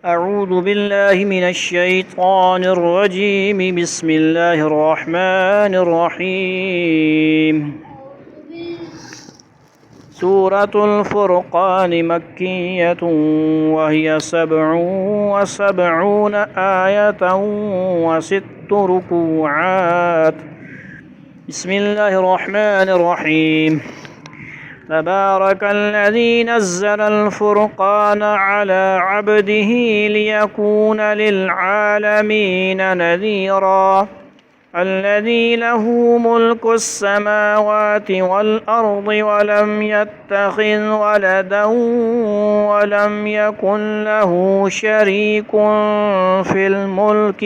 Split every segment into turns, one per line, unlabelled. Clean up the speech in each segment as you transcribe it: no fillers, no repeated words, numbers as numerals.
أعوذ بالله من الشيطان الرجيم. بسم الله الرحمن الرحيم. سورة الفرقان مكية وهي 77 آية وست ركوعات. بسم الله الرحمن الرحيم. تبارك الذي نزل الفرقان على عبده ليكون للعالمين نذيرا. الذي له ملك السماوات والأرض ولم يتخذ ولدا ولم يكن له شريك في الملك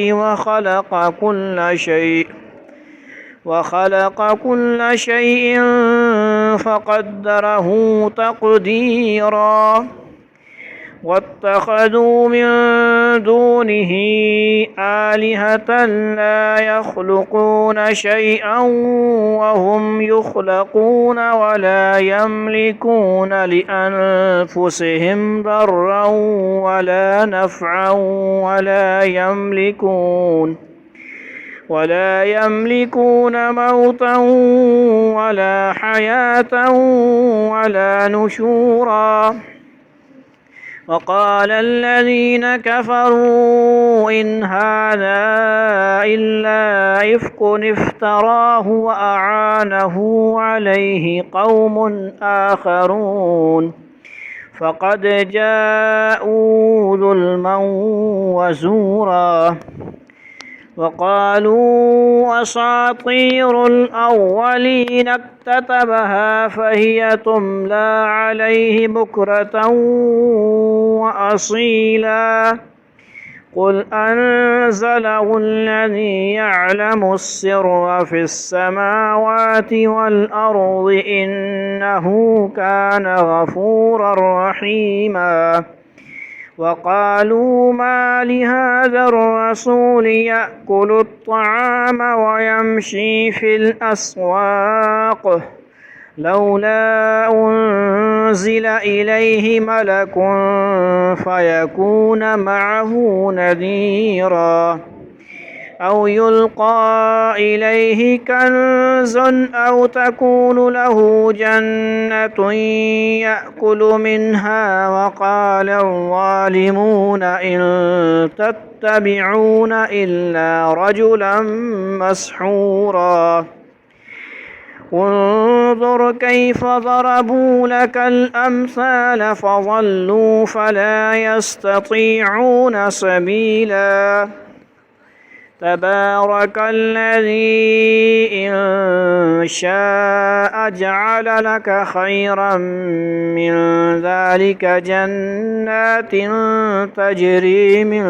وخلق كل شيء فقدره تقديرا. واتخذوا من دونه آلهة لا يخلقون شيئا وهم يخلقون ولا يملكون لأنفسهم ضرا ولا نفعا ولا يملكون موتا ولا حياة ولا نشورا. وقال الذين كفروا إن هذا إلا إفك افتراه وأعانه عليه قوم آخرون فقد جاءوا ظلما وزورا. وقالوا أساطير الأولين اكتتبها فهي تملى عليه بكرة وأصيلا. قل أنزله الذي يعلم السر في السماوات والأرض إنه كان غفورا رحيما. وقالوا ما لهذا الرسول يأكل الطعام ويمشي في الأسواق لولا أنزل إليه ملك فيكون معه نذيرا. أو يلقى إليه كنز أو تكون له جنة يأكل منها. وقال الظالمون إن تتبعون إلا رجلا مسحورا. انظر كيف ضربوا لك الأمثال فضلوا فلا يستطيعون سبيلا. تبارك الذي إن شاء جعل لك خيرا من ذلك جنات تجري من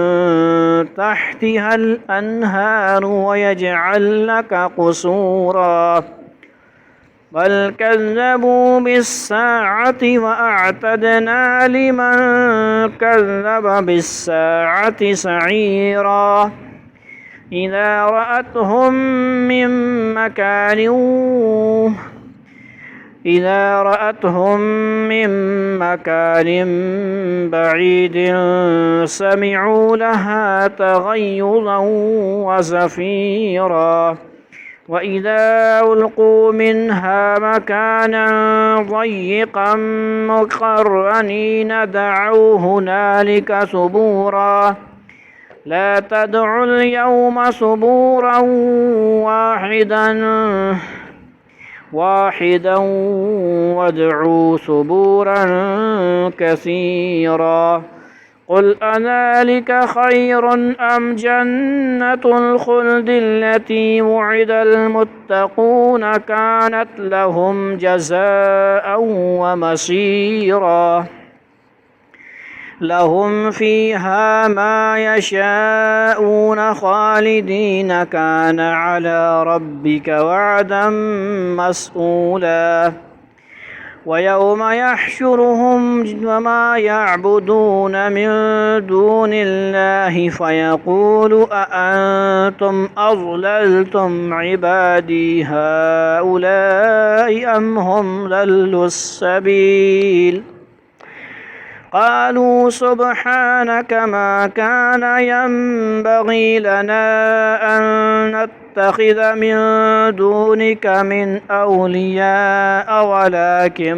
تحتها الأنهار ويجعل لك قصورا. بل كذبوا بالساعة وأعتدنا لمن كذب بالساعة سعيرا. إذا رأتهم من مكان بعيد سمعوا لها تغيظا وزفيرا. وإذا ألقوا منها مكانا ضيقا مقرنين دعوا هنالك ثبورا. لا تدعوا اليوم ثبورا واحدا وادعوا ثبورا كثيرا. قل أذلك خير أم جنة الخلد التي وعد المتقون كانت لهم جزاء ومصيرا. لهم فيها ما يشاءون خالدين كان على ربك وعدا مسئولا. ويوم يحشرهم وما يعبدون من دون الله فيقول أأنتم أضللتم عبادي هؤلاء أم هم ضلوا السبيل. قالوا سبحانك ما كان ينبغي لنا أن نتخذ من دونك من أولياء ولكن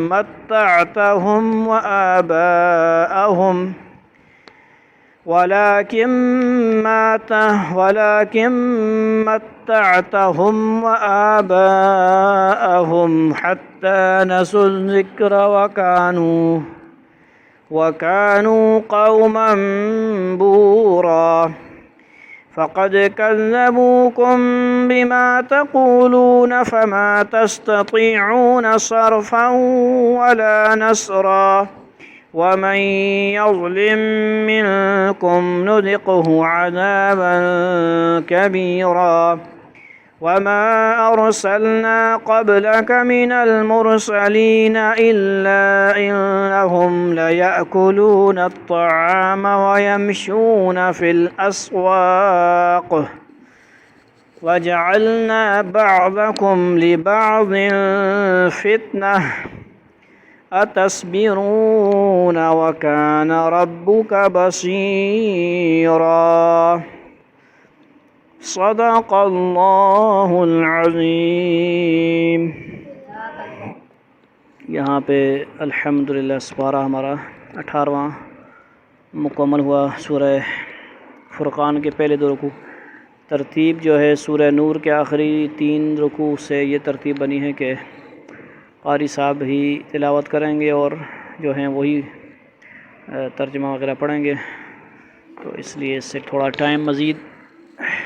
متعتهم وآباءهم حتى نسوا الذكر وكانوا قوما بورا فقد كذبوكم بما تقولون فما تستطيعون صرفا ولا نصرا ومن يظلم منكم نذقه عذابا كبيرا وما أرسلنا قبلك من المرسلين إلا إنهم ليأكلون الطعام ويمشون في الأسواق وجعلنا بعضكم لبعض فتنة أتصبرون وكان ربك بصيرا صدق اللہ العظیم۔ یہاں پہ الحمدللہ سپارہ ہمارا 18واں مکمل ہوا سورہ فرقان کے پہلے 2 رکوع۔ ترتیب جو ہے سورہ نور کے آخری 3 رکوع سے یہ ترتیب بنی ہے کہ قاری صاحب ہی تلاوت کریں گے اور جو ہیں وہی ترجمہ وغیرہ پڑھیں گے، تو اس لیے اس سے تھوڑا ٹائم مزید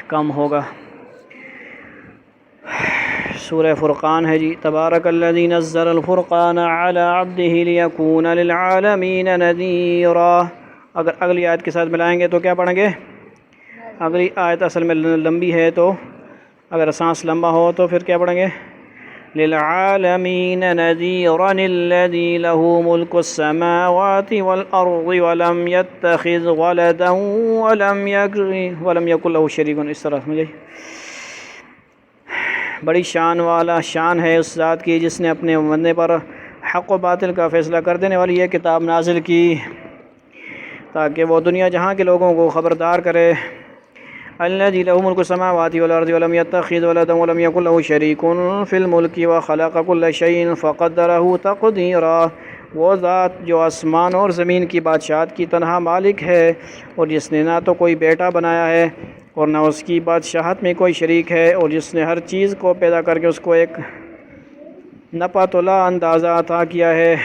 کم ہوگا۔ سورہ فرقان ہے جی۔ تبارک الذی نزل الفرقان علی عبدہ لیکون للعالمین نذیرا۔ اگر اگلی آیت کے ساتھ ملائیں گے تو کیا پڑھیں گے؟ اگلی آیت اصل میں لمبی ہے، تو اگر سانس لمبا ہو تو پھر کیا پڑھیں گے؟ للعالمین نذیرا الذی لہ ملک السماوات والارض ولم يتخذ ولدا ولم یکن لہ شریک۔ اس طرح سمجھے؟ بڑی شان ہے اس ذات کی جس نے اپنے بندے پر حق و باطل کا فیصلہ کر دینے والی یہ کتاب نازل کی تاکہ وہ دنیا جہاں کے لوگوں کو خبردار کرے۔ الذی لہ ملک السماوات والارض ولم يتخذ ولدا ولم یکن لہ شریک فی الملک وخلق کل شیء فقدرہ تقدیرا۔ وہ ذات جو آسمان اور زمین کی بادشاہت کی تنہا مالک ہے اور جس نے نہ تو کوئی بیٹا بنایا ہے اور نہ اس کی بادشاہت میں کوئی شریک ہے، اور جس نے ہر چیز کو پیدا کر کے اس کو ایک نپتلا اندازہ عطا کیا ہے۔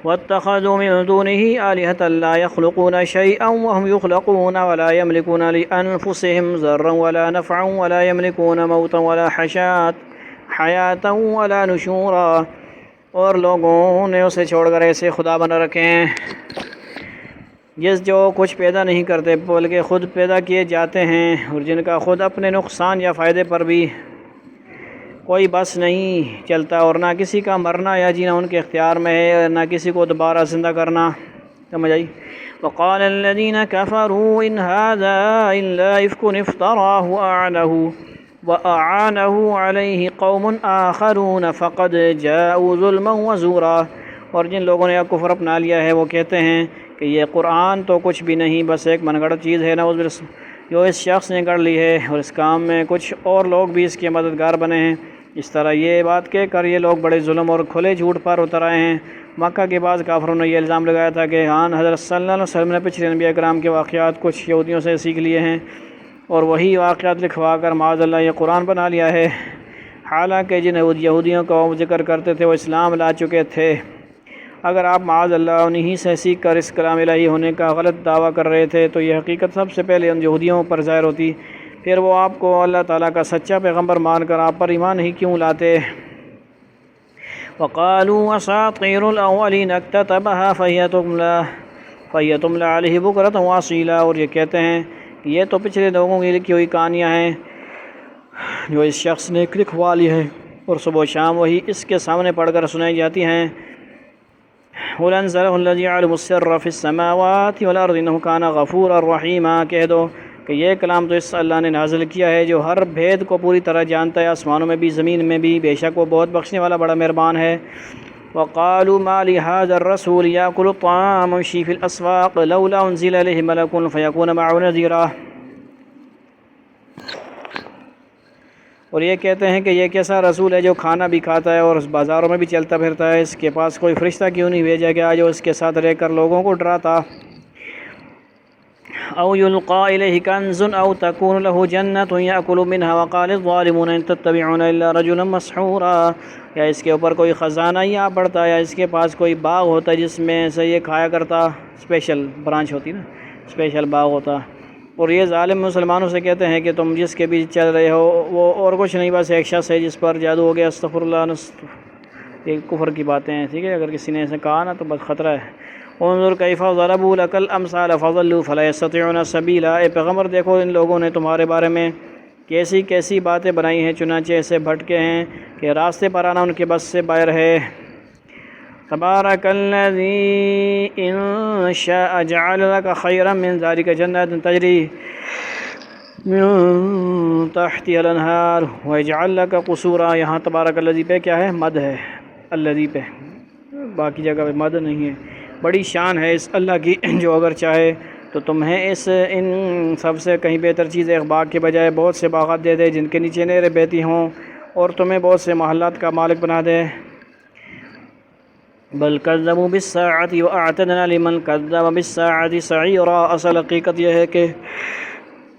وَاتَّخَذُوا مِن دُونِهِ آلِهَةً لَا يَخْلُقُونَ شَيْئًا وَهُمْ يُخْلَقُونَ وَلَا يَمْلِكُونَ لِأَنفُسِهِمْ ضَرًّا وَلَا نَفْعًا وَلَا يَمْلِكُونَ مَوْتًا وَلَا حَيَاةً وَلَا نُشُورًا۔ اور لوگوں نے اسے چھوڑ کر ایسے خدا بنا رکھے ہیں جو کچھ پیدا نہیں کرتے بلکہ خود پیدا کیے جاتے ہیں، اور جن کا خود اپنے نقصان یا فائدے پر بھی کوئی بس نہیں چلتا، اور نہ کسی کا مرنا یا جینا ان کے اختیار میں ہے، نہ کسی کو دوبارہ زندہ کرنا۔ سمجھ آئی؟ وقال الذين كفروا ان هذا الا افك افتراه واعانه عليه قوم آخرون فقد جاءوا ظلما وزورا۔ اور جن لوگوں نے کفر اپنا لیا ہے وہ کہتے ہیں کہ یہ قرآن تو کچھ بھی نہیں، بس ایک من گھڑت چیز ہے نعوذ باللہ جو اس شخص نے گڑھ لی ہے، اور اس کام میں کچھ اور لوگ بھی اس کے مددگار بنے ہیں۔ اس طرح یہ بات کہہ کر یہ لوگ بڑے ظلم اور کھلے جھوٹ پر اتر آئے ہیں۔ مکہ کے بعض کافروں نے یہ الزام لگایا تھا کہ حضرت صلی اللہ علیہ وسلم نے پچھلے انبیاء کرام کے واقعات کچھ یہودیوں سے سیکھ لیے ہیں اور وہی واقعات لکھوا کر معاذ اللہ یہ قرآن بنا لیا ہے، حالانکہ جن یہودیوں کو ذکر کرتے تھے وہ اسلام لا چکے تھے۔ اگر آپ معاذ اللہ انہی سے سیکھ کر اس کلام الہی ہونے کا غلط دعویٰ کر رہے تھے تو یہ حقیقت سب سے پہلے ان یہودیوں پر ظاہر ہوتی، پھر وہ آپ کو اللہ تعالیٰ کا سچا پیغمبر مان کر آپ پر ایمان ہی کیوں لاتے؟ وقالوا اساطیر الاولین اکتتبها فهي تملی علیہ بکرۃ واصیلا۔ اور یہ کہتے ہیں کہ یہ تو پچھلے لوگوں کی لکھی ہوئی کہانیاں ہیں جو اس شخص نے لکھوا لی ہیں، اور صبح و شام وہی اس کے سامنے پڑھ کر سنائی جاتی ہیں۔ قل انزلہ الذی یعلم السر فی السماوات والارض انہ کان غفورا رحیما۔ کہہ دو کہ یہ کلام تو اس اللہ نے نازل کیا ہے جو ہر بھید کو پوری طرح جانتا ہے، آسمانوں میں بھی زمین میں بھی، بے شک وہ بہت بخشنے والا بڑا مہربان ہے۔ وقالوا ما لهذا الرسول يأكل الطعام ويمشي في الأسواق لولا أنزل إليه ملك فيكون معه نذيرا۔ اور یہ کہتے ہیں کہ یہ کیسا رسول ہے جو کھانا بھی کھاتا ہے اور اس بازاروں میں بھی چلتا پھرتا ہے، اس کے پاس کوئی فرشتہ کیوں نہیں بھیجا گیا جو اس کے ساتھ رہ کر لوگوں کو ڈراتا؟ او یلقى الیہ کنز او تکون له جنۃ یأکل منها وقال الظالمون ان تتبعون الا رجلا مسحورا، یا اس کے اوپر کوئی خزانہ ہی آ پڑتا یا اس کے پاس کوئی باغ ہوتا جس میں سے یہ کھایا کرتا، اسپیشل برانچ ہوتی نا، اسپیشل باغ ہوتا۔ اور یہ ظالم مسلمانوں سے کہتے ہیں کہ تم جس کے بیچ چل رہے ہو وہ اور کچھ نہیں، بس ایک شخص ہے جس پر جادو ہو گیا۔ استغفر اللہ، یہ کفر کی باتیں ہیں، ٹھیک ہے؟ اگر کسی نے ایسے کہا نا تو بس خطرہ ہے۔ انظر کیف ضربوا لك الامثال فضلوا فلا يستطيعون سبیلا، اے پیغمبر دیکھو ان لوگوں نے تمہارے بارے میں کیسی کیسی باتیں بنائی ہیں، چنانچہ ایسے بھٹکے ہیں کہ راستے پر آنا ان کے بس سے باہر ہے۔ تبارک الذی ان شاء جعل لك خیرا من ذلك جنات تجری من تحتها الانہار ويجعل لك قصورا۔ یہاں تبارک الذی پہ کیا ہے؟ مد ہے، الذی پہ، باقی جگہ پہ مد نہیں ہے۔ بڑی شان ہے اس اللہ کی جو اگر چاہے تو تمہیں ان سب سے کہیں بہتر چیز ایک باغ کے بجائے بہت سے باغات دے دے جن کے نیچے نہریں بہتی ہوں، اور تمہیں بہت سے محلات کا مالک بنا دے۔ بل کذبوا بالساعۃ واعتدنا لمن کذب بالساعۃ سعیرا، اصل حقیقت یہ ہے کہ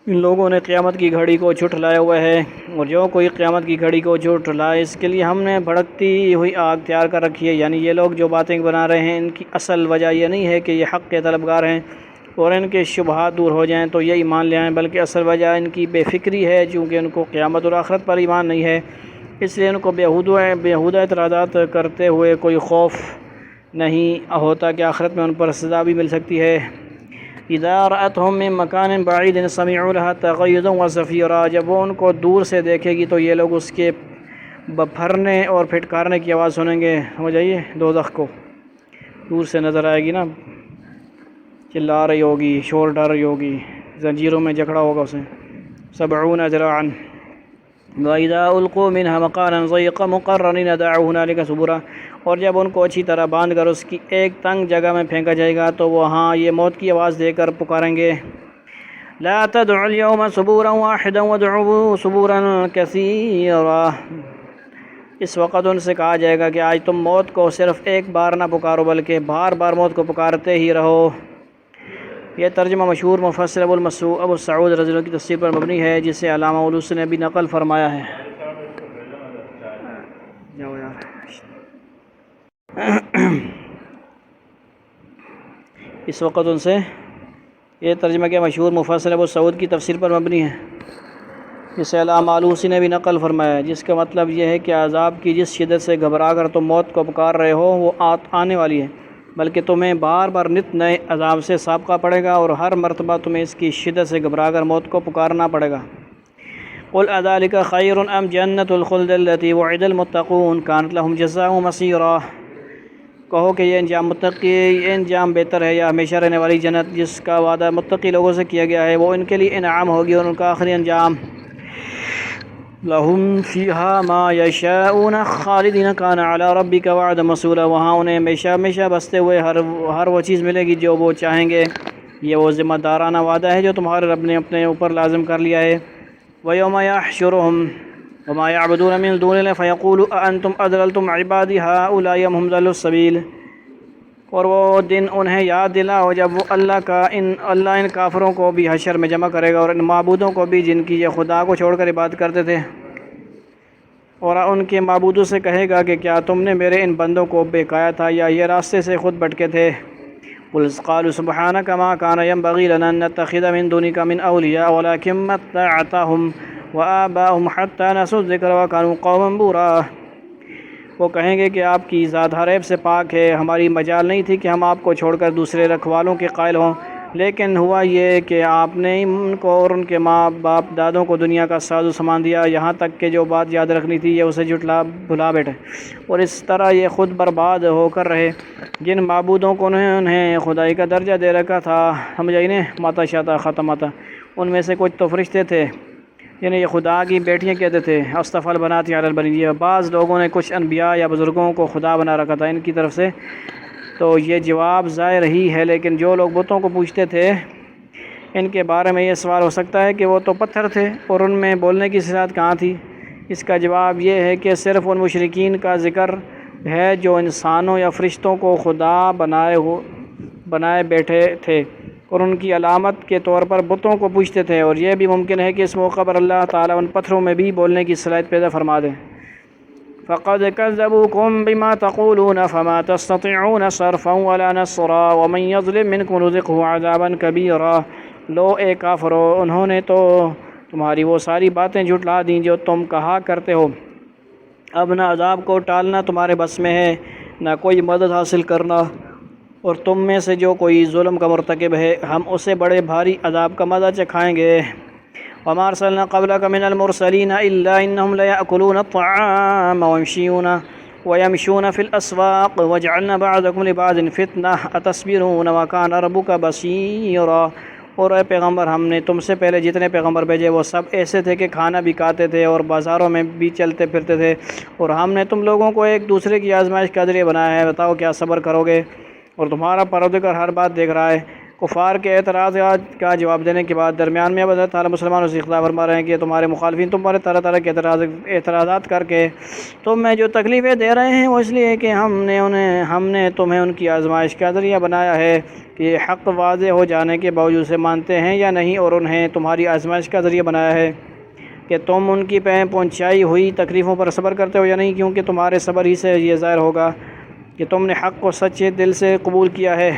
ان لوگوں نے قیامت کی گھڑی کو جھٹلایا ہوا ہے، اور جو کوئی قیامت کی گھڑی کو جھٹلائے اس کے لیے ہم نے بھڑکتی ہوئی آگ تیار کر رکھی ہے۔ یعنی یہ لوگ جو باتیں بنا رہے ہیں ان کی اصل وجہ یہ نہیں ہے کہ یہ حق کے طلبگار ہیں اور ان کے شبہات دور ہو جائیں تو یہ ایمان لے آئیں، بلکہ اصل وجہ ان کی بے فکری ہے، چونکہ ان کو قیامت اور آخرت پر ایمان نہیں ہے، اس لیے ان کو بیہودہ اعتراضات کرتے ہوئے کوئی خوف نہیں ہوتا کہ آخرت میں ان پر سزا بھی مل سکتی ہے۔ اذا رأتهم من مکان بعید سمعوا لها تغیظا وزفیرا، جب وہ ان کو دور سے دیکھے گی تو یہ لوگ اس کے بپھرنے اور پھٹکارنے کی آواز سنیں گے۔ سمجھ آئیے؟ دوزخ کو دور سے نظر آئے گی نا، چلا رہی ہوگی، شور ڈال رہی ہوگی، زنجیروں میں جکڑا ہوگا اسے۔ 70 ذراعا وَإِذَا أُلْقُوا مِنْهَا مَقَانًا ضَيِّقًا مُقَرَّنِينَ دَعَوْا هُنَالِكَ ثُبُورًا، اور جب ان کو اچھی طرح باندھ کر اس کی ایک تنگ جگہ میں پھینکا جائے گا تو وہاں یہ موت کی آواز دے کر پکاریں گے۔ لَا تَدْعُوا الْيَوْمَ ثُبُورًا وَاحِدًا وَادْعُوا ثُبُورًا كَثِيرًا، اس وقت ان سے کہا جائے گا کہ آج تم موت کو صرف ایک بار نہ پکارو بلکہ بار بار موت کو پکارتے ہی رہو۔ یہ ترجمہ مشہور مفسر ابو سعود رضی اللہ عنہ کی تفسیر پر مبنی ہے، جسے علامہ علوسی نے بھی نقل فرمایا ہے۔ اس وقت ان سے، یہ ترجمہ کے مشہور مفسر ابو سعود کی تفسیر پر مبنی ہے، جسے علامہ علوسی نے بھی نقل فرمایا ہے، جس کا مطلب یہ ہے کہ عذاب کی جس شدت سے گھبرا کر تم موت کو پکار رہے ہو وہ آنے والی ہے، بلکہ تمہیں بار بار نت نئے عذاب سے سابقہ پڑے گا اور ہر مرتبہ تمہیں اس کی شدت سے گھبرا کر موت کو پکارنا پڑے گا۔ قل اذلک خیر ام جنۃ الخلد التی وعد المتقون کانت لهم جزاء مسیرا، کہو کہ یہ انجام بہتر ہے یا ہمیشہ رہنے والی جنت جس کا وعدہ متقی لوگوں سے کیا گیا ہے، وہ ان کے لیے انعام ہوگی اور ان کا آخری انجام۔ لهم فیہا ما یشاءون خالدین کان علی ربک وعدا مسئولا، وہاں انہیں ہمیشہ بستے ہوئے ہر وہ چیز ملے گی جو وہ چاہیں گے، یہ وہ ذمہ دارانہ وعدہ ہے جو تمہارے رب نے اپنے اوپر لازم کر لیا ہے۔ وَيَوْمَ يَحْشُرُهُمْ وَمَا يَعْبُدُونَ مِن دُونِ اللَّهِ فَيَقُولُ أَأَنْتُمْ أَضْلَلْتُمْ عِبَادِي هَؤُلَاءِ أَمْ هُمْ ضَلُّوا السَّبِيلَ، اور وہ دن انہیں یاد دلاؤ جب وہ اللہ ان کافروں کو بھی حشر میں جمع کرے گا اور ان معبودوں کو بھی جن کی یہ خدا کو چھوڑ کر عبادت کرتے تھے، اور ان کے معبودوں سے کہے گا کہ کیا تم نے میرے ان بندوں کو بہکایا تھا یا یہ راستے سے خود بھٹکے تھے۔ قالوا سبحانك ما كان ينبغي لنا أن نتخذ من دونك من أولياء ولكن متعتهم وآباءهم حتى نسوا الذكر وكانوا قوما بورا، وہ کہیں گے کہ آپ کی ذات ہر عیب سے پاک ہے، ہماری مجال نہیں تھی کہ ہم آپ کو چھوڑ کر دوسرے رکھوالوں کے قائل ہوں، لیکن ہوا یہ کہ آپ نے ان کو اور ان کے ماں باپ دادوں کو دنیا کا ساز و سامان دیا، یہاں تک کہ جو بات یاد رکھنی تھی یہ اسے بھلا بیٹھے، اور اس طرح یہ خود برباد ہو کر رہے جن معبودوں کو انہیں خدائی کا درجہ دے رکھا تھا۔ سمجھ آئی نے؟ ماتا شاتا ختم آتا، ان میں سے کچھ تو فرشتے تھے یعنی یہ خدا کی بیٹیاں کہتے تھے اصطفى البنات علی البنین، یہ بعض لوگوں نے کچھ انبیاء یا بزرگوں کو خدا بنا رکھا تھا ان کی طرف سے، تو یہ جواب ظاہر ہی ہے۔ لیکن جو لوگ بتوں کو پوچھتے تھے ان کے بارے میں یہ سوال ہو سکتا ہے کہ وہ تو پتھر تھے اور ان میں بولنے کی صلاحیت کہاں تھی؟ اس کا جواب یہ ہے کہ صرف ان مشرکین کا ذکر ہے جو انسانوں یا فرشتوں کو خدا بنائے بیٹھے تھے اور ان کی علامت کے طور پر بتوں کو پوچھتے تھے، اور یہ بھی ممکن ہے کہ اس موقع پر اللہ تعالیٰ ان پتھروں میں بھی بولنے کی صلاحیت پیدا فرما دیں۔ فقد كذبوكم بما تقولون فما تستطيعون صرفا ولا نصرا ومن يظلم منكم نذقه عذابا كبيرا۔ لو اے کافرو، انہوں نے تو تمہاری وہ ساری باتیں جھٹلا دیں جو تم کہا کرتے ہو، اب نہ عذاب کو ٹالنا تمہارے بس میں ہے نہ کوئی مدد حاصل کرنا، اور تم میں سے جو کوئی ظلم کا مرتکب ہے ہم اسے بڑے بھاری عذاب کا مزہ چکھائیں گے۔ وما ارسلنا قبلك من المرسلين الا انهم ليأكلون الطعام ويمشون في الاسواق وجعلنا بعضكم لبعض فتنة اتصبرون وكان ربك بصيرا۔ اور اے پیغمبر، ہم نے تم سے پہلے جتنے پیغمبر بھیجے وہ سب ایسے تھے کہ کھانا بھی کھاتے تھے اور بازاروں میں بھی چلتے پھرتے تھے، اور ہم نے تم لوگوں کو ایک دوسرے کی آزمائش کا ذریعہ بنایا ہے، بتاؤ کیا صبر کرو گے؟ اور تمہارا پروردگار ہر بات دیکھ رہا ہے۔ کفار کے اعتراضات کا جواب دینے کے بعد درمیان میں حضرت تعالیٰ مسلمانوں سے خطاب فرما رہے ہیں کہ تمہارے مخالفین تم پر طرح طرح کے اعتراضات کر کے تم میں جو تکلیفیں دے رہے ہیں وہ اس لیے کہ ہم نے تمہیں ان کی آزمائش کا ذریعہ بنایا ہے کہ حق واضح ہو جانے کے باوجود سے مانتے ہیں یا نہیں، اور انہیں تمہاری آزمائش کا ذریعہ بنایا ہے کہ تم ان کی پہنچائی ہوئی تکلیفوں پر صبر کرتے ہو یا نہیں، کیونکہ تمہارے صبر ہی سے یہ ظاہر ہوگا کہ تم نے حق کو سچے دل سے قبول کیا ہے۔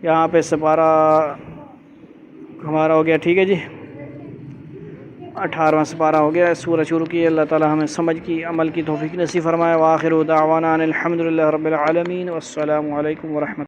یہاں پہ سپارہ ہمارا ہو گیا، ٹھیک ہے جی، 18واں سپارہ ہو گیا، سورہ شروع کی۔ اللہ تعالی ہمیں سمجھ کی عمل کی توفیق نصیب فرمائے۔ وآخر دعوانا ان الحمد للہ رب العالمین، والسلام علیکم ورحمۃ اللہ۔